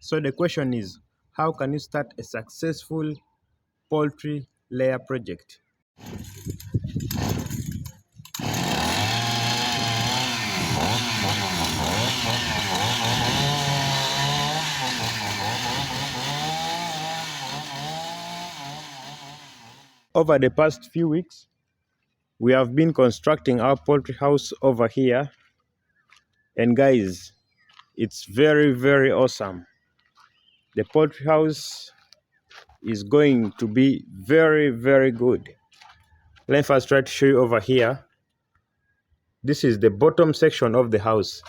So the question is, how can you start a successful poultry layer project? Over the past few weeks, we have been constructing our poultry house over here, and guys, it's very awesome. The poultry house is going to be very good. Let me first try to show you over here. This is the bottom section of the house,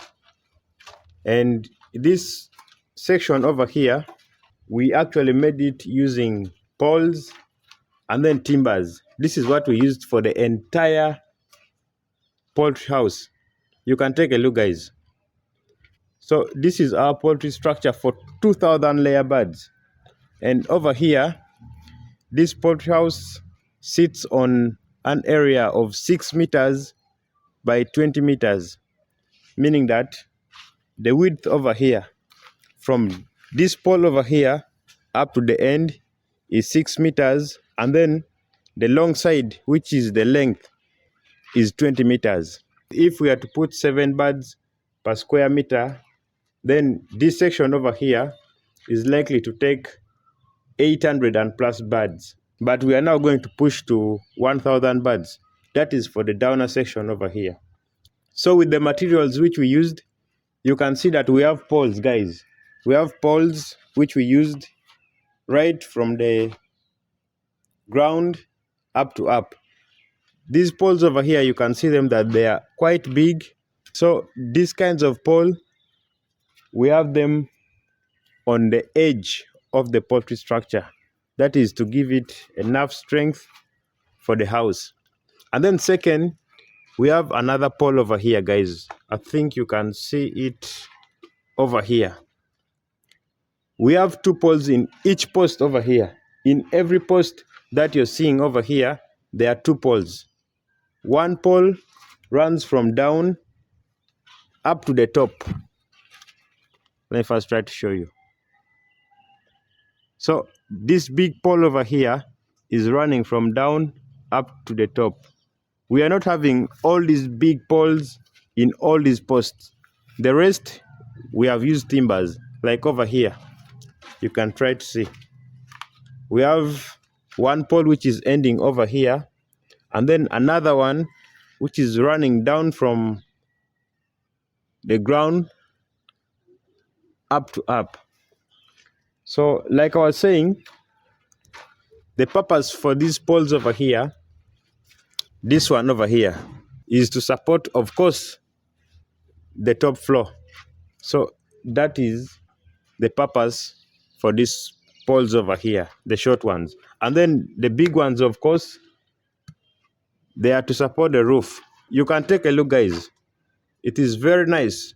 and this section over here, we actually made it using poles and then timbers. This is what we used for the entire poultry house. You can take a look, guys. So this is our poultry structure for 2,000 layer birds. And over here, this poultry house sits on an area of 6 meters by 20 meters, meaning that the width over here, from this pole over here up to the end, is 6 meters, and then the long side, which is the length, is 20 meters. If we are to put 7 birds per square meter, then this section over here is likely to take 800 and plus birds. But we are now going to push to 1,000 birds. That is for the downer section over here. So with the materials which we used, you can see that we have poles, guys. We have poles which we used right from the ground up to up. These poles over here, you can see them that they are quite big. So these kinds of pole, we have them on the edge of the poultry structure. That is to give it enough strength for the house. And then second, we have another pole over here, guys. I think you can see it over here. We have 2 poles in each post over here. In every post that you're seeing over here, there are 2 poles. One pole runs from down up to the top. Let me first try to show you. So this big pole over here is running from down up to the top. We are not having all these big poles in all these posts. The rest, we have used timbers, like over here. You can try to see. We have one pole which is ending over here, and then another one which is running down from the ground up to up. So like I was saying, the purpose for these poles over here, this one over here, is to support, of course, the top floor. So that is the purpose for these poles over here, the short ones. And then the big ones, of course, they are to support the roof. You can take a look, guys. It is very nice.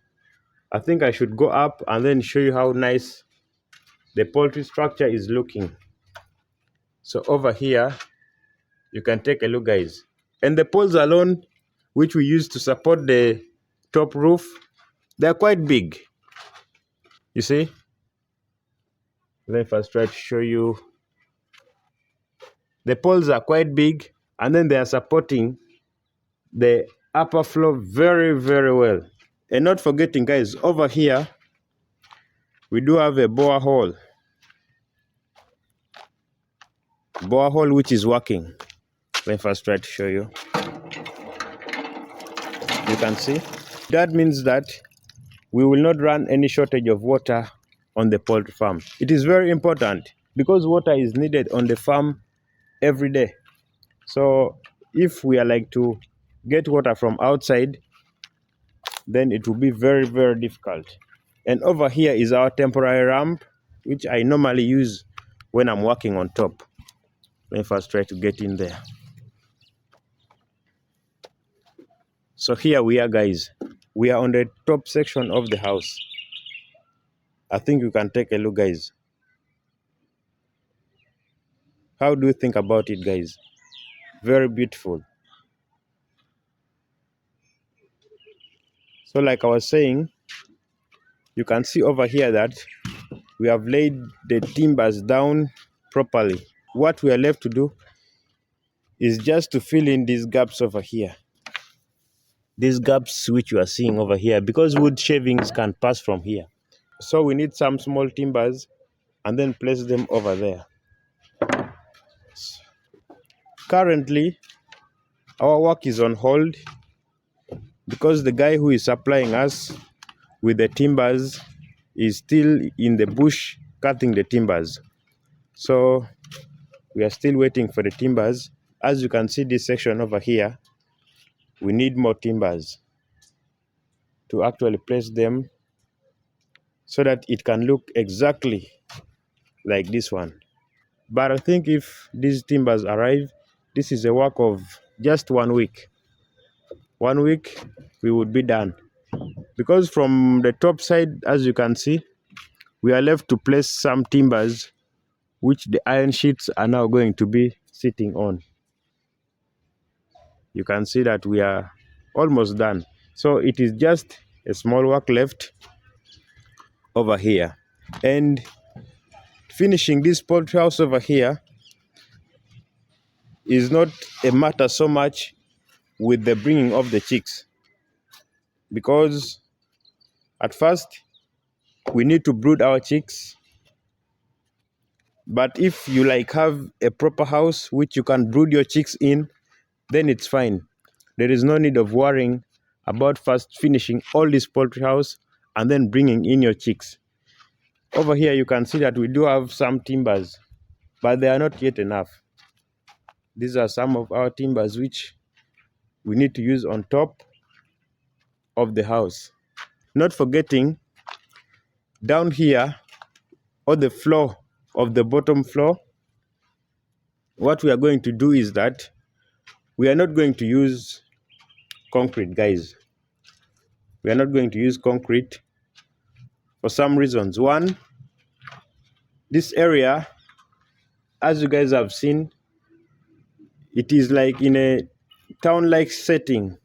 I think I should go up and then show you how nice the poultry structure is looking. So over here, you can take a look, guys. And the poles alone, which we use to support the top roof, they're quite big. You see? Let me first try to show you. The poles are quite big, and then they are supporting the upper floor very well. And not forgetting, guys, over here, we do have a borehole. Borehole which is working. Let me first try to show you. You can see. That means that we will not run any shortage of water on the poultry farm. It is very important because water is needed on the farm every day. So if we are like to get water from outside, then it will be very difficult. And over here is our temporary ramp, which I normally use when I'm working on top. Let me first try to get in there. So here we are, guys. We are on the top section of the house. I think you can take a look, guys. How do you think about it, guys? Very beautiful. So like I was saying, you can see over here that we have laid the timbers down properly. What we are left to do is just to fill in these gaps over here. These gaps which you are seeing over here, because wood shavings can pass from here. So we need some small timbers and then place them over there. Currently, our work is on hold because the guy who is supplying us with the timbers is still in the bush cutting the timbers. So we are still waiting for the timbers. As you can see this section over here, we need more timbers to actually place them so that it can look exactly like this one. But I think if these timbers arrive, this is a work of just 1 week. 1 week, we would be done. Because from the top side, as you can see, we are left to place some timbers which the iron sheets are now going to be sitting on. You can see that we are almost done. So it is just a small work left over here. And finishing this poultry house over here is not a matter so much with the bringing of the chicks, because at first we need to brood our chicks. But if you have a proper house which you can brood your chicks in, then it's fine. There is no need of worrying about first finishing all this poultry house and then bringing in your chicks. Over here you can see that we do have some timbers, but they are not yet enough. These are some of our timbers which we need to use on top of the house. Not forgetting, down here on the floor of the bottom floor, what we are going to do is that we are not going to use concrete, guys. We are not going to use concrete for some reasons. One, this area, as you guys have seen, it is like in a town-like setting.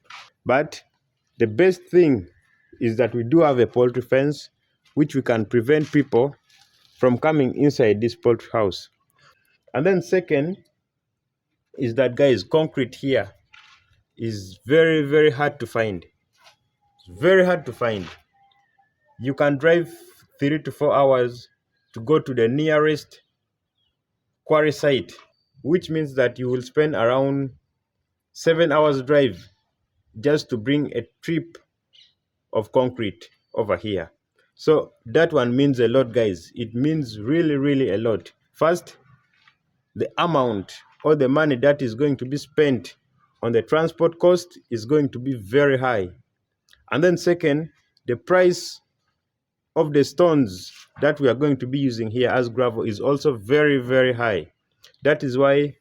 But the best thing is that we do have a poultry fence which we can prevent people from coming inside this poultry house. And then second is that, guys, concrete here is very, very hard to find. It's very hard to find. You can drive 3 to 4 hours to go to the nearest quarry site, which means that you will spend around 7 hours drive just to bring a trip of concrete over here. So that one means a lot, guys. It means really, really a lot. First, the amount or the money that is going to be spent on the transport cost is going to be very high. And then second, the price of the stones that we are going to be using here as gravel is also very, very high. That is why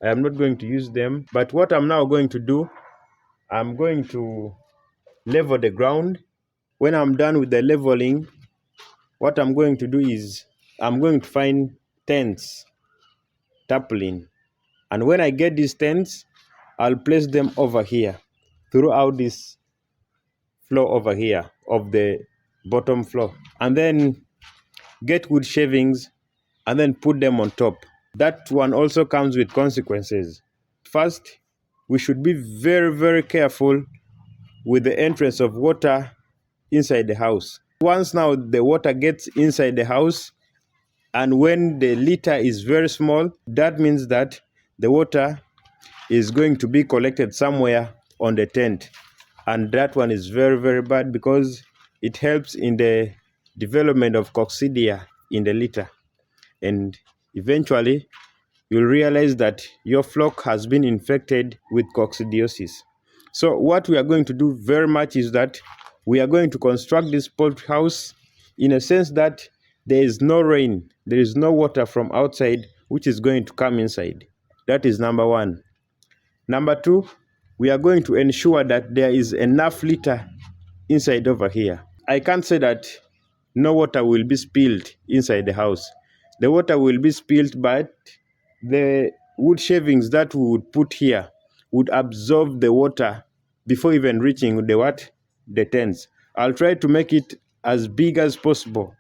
I am not going to use them. But what I'm now going to do, I'm going to level the ground. When I'm done with the leveling, what I'm going to do is I'm going to find tents, tarpaulin. And when I get these tents, I'll place them over here throughout this floor over here of the bottom floor. And then get wood shavings and then put them on top. That one also comes with consequences. First, we should be very, very careful with the entrance of water inside the house. Once now the water gets inside the house, and when the litter is very small, that means that the water is going to be collected somewhere on the tent. And that one is very, very bad because it helps in the development of coccidia in the litter. And eventually, you'll realize that your flock has been infected with coccidiosis. So what we are going to do very much is that we are going to construct this poultry house in a sense that there is no rain, there is no water from outside which is going to come inside. That is number one. Number two, we are going to ensure that there is enough litter inside over here. I can't say that no water will be spilled inside the house. The water will be spilled, but the wood shavings that we would put here would absorb the water before even reaching the tents. I'll try to make it as big as possible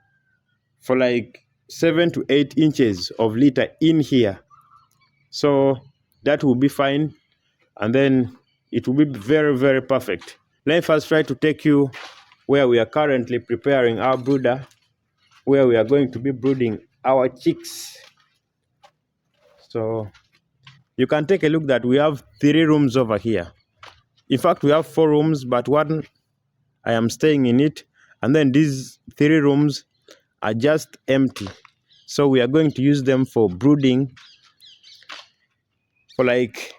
for like 7 to 8 inches of litter in here. So that will be fine, and then it will be very, very perfect. Let me first try to take you where we are currently preparing our brooder, where we are going to be brooding our chicks. So you can take a look that we have 3 rooms over here. In fact, we have 4 rooms, but one I am staying in it, and then these 3 rooms are just empty. So we are going to use them for brooding, for like,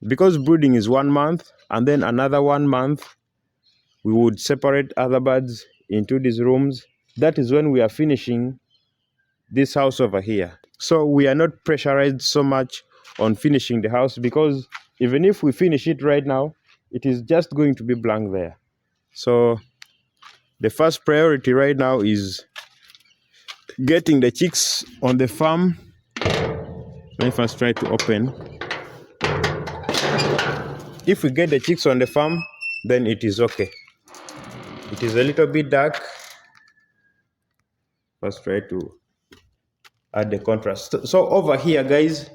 because brooding is 1 month, and then another 1 month we would separate other birds into these rooms. That is when we are finishing this house over here. So we are not pressurized so much on finishing the house, because even if we finish it right now, it is just going to be blank there. So the first priority right now is getting the chicks on the farm. Let me first try to open. If we get the chicks on the farm, then it is okay. It is a little bit dark. Let's try to add the contrast. So over here, guys,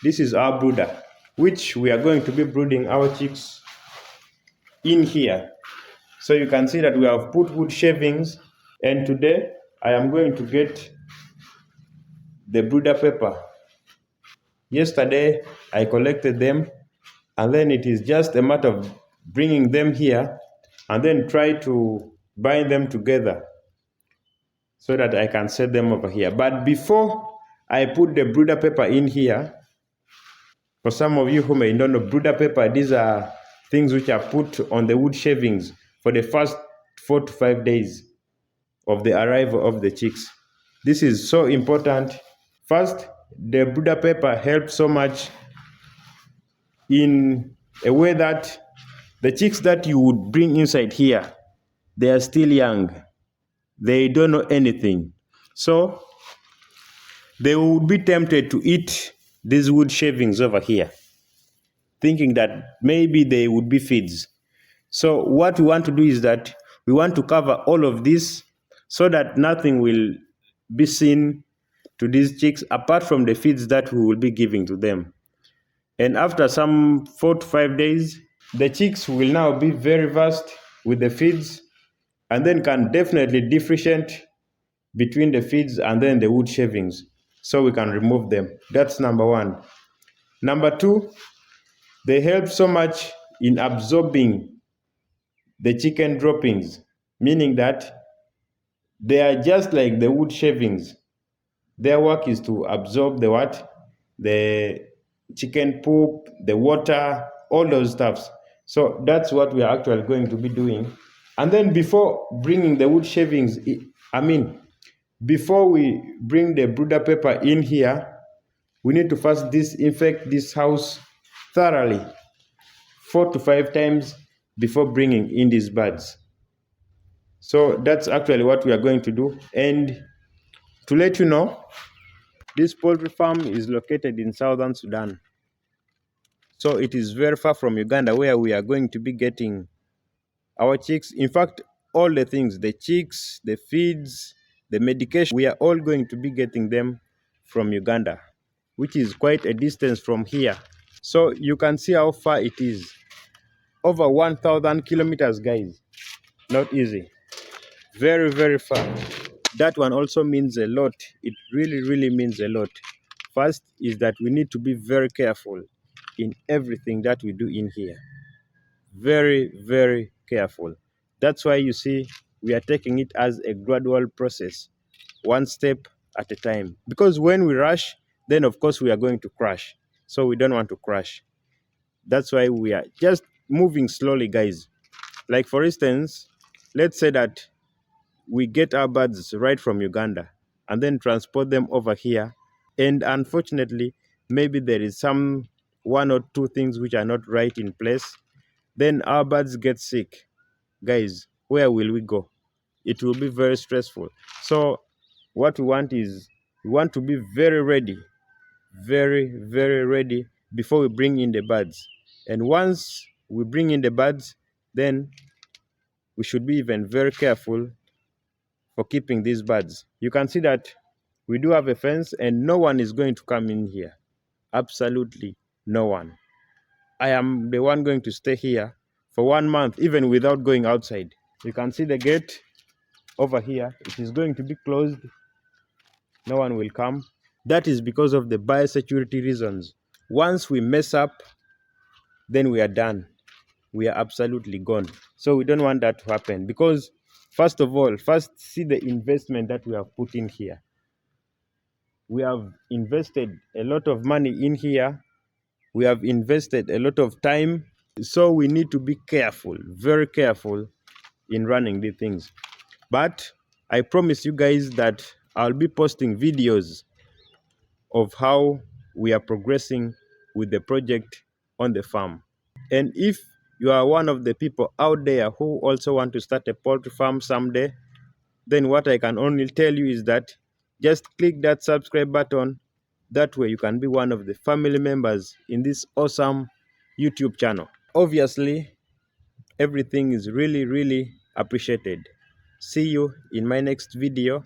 this is our brooder, which we are going to be brooding our chicks in here. So you can see that we have put wood shavings, and today I am going to get the brooder paper. Yesterday I collected them, and then it is just a matter of bringing them here and then try to bind them together so that I can set them over here. But before I put the brooder paper in here, for some of you who may not know, brooder paper, these are things which are put on the wood shavings for the first 4 to 5 days of the arrival of the chicks. This is so important. First, the brooder paper helps so much in a way that the chicks that you would bring inside here, they are still young. They don't know anything. So they would be tempted to eat these wood shavings over here, thinking that maybe they would be feeds. So what we want to do is that we want to cover all of this so that nothing will be seen to these chicks apart from the feeds that we will be giving to them. And after some 4 to 5 days, the chicks will now be very versed with the feeds, and then can definitely differentiate between the feeds and then the wood shavings, so we can remove them. That's number 1. Number 2, they help so much in absorbing the chicken droppings, meaning that they are just like the wood shavings. Their work is to absorb the what? The chicken poop, the water, all those stuffs. So that's what we are actually going to be doing. And then before bringing the wood shavings, before we bring the brooder paper in here, we need to first disinfect this house thoroughly 4 to 5 times before bringing in these birds. So that's actually what we are going to do. And to let you know, this poultry farm is located in southern Sudan. So it is very far from Uganda, where we are going to be getting our chicks. In fact, all the things, the chicks, the feeds, the medication, we are all going to be getting them from Uganda, which is quite a distance from here. So you can see how far it is. Over 1,000 kilometers, guys. Not easy. Very, very far. That one also means a lot. It really, really means a lot. First is that we need to be very careful in everything that we do in here. Very, very careful. That's why you see we are taking it as a gradual process, one step at a time. Because when we rush, then of course we are going to crash. So we don't want to crash. That's why we are just moving slowly, guys. Like for instance, let's say that we get our birds right from Uganda and then transport them over here. And unfortunately, maybe there is some 1 or 2 things which are not right in place. Then our birds get sick. Guys, where will we go? It will be very stressful. So what we want is, we want to be very ready, very, very ready before we bring in the birds. And once we bring in the birds, then we should be even very careful for keeping these birds. You can see that we do have a fence and no one is going to come in here. Absolutely no one. I am the one going to stay here for 1 month, even without going outside. You can see the gate over here. It is going to be closed. No one will come. That is because of the biosecurity reasons. Once we mess up, then we are done. We are absolutely gone. So we don't want that to happen, because first of all, first see the investment that we have put in here. We have invested a lot of money in here. We have invested a lot of time. So we need to be careful, very careful in running these things. But I promise you guys that I'll be posting videos of how we are progressing with the project on the farm. And if you are one of the people out there who also want to start a poultry farm someday, then what I can only tell you is that just click that subscribe button. That way you can be one of the family members in this awesome YouTube channel. Obviously, everything is really, really appreciated. See you in my next video.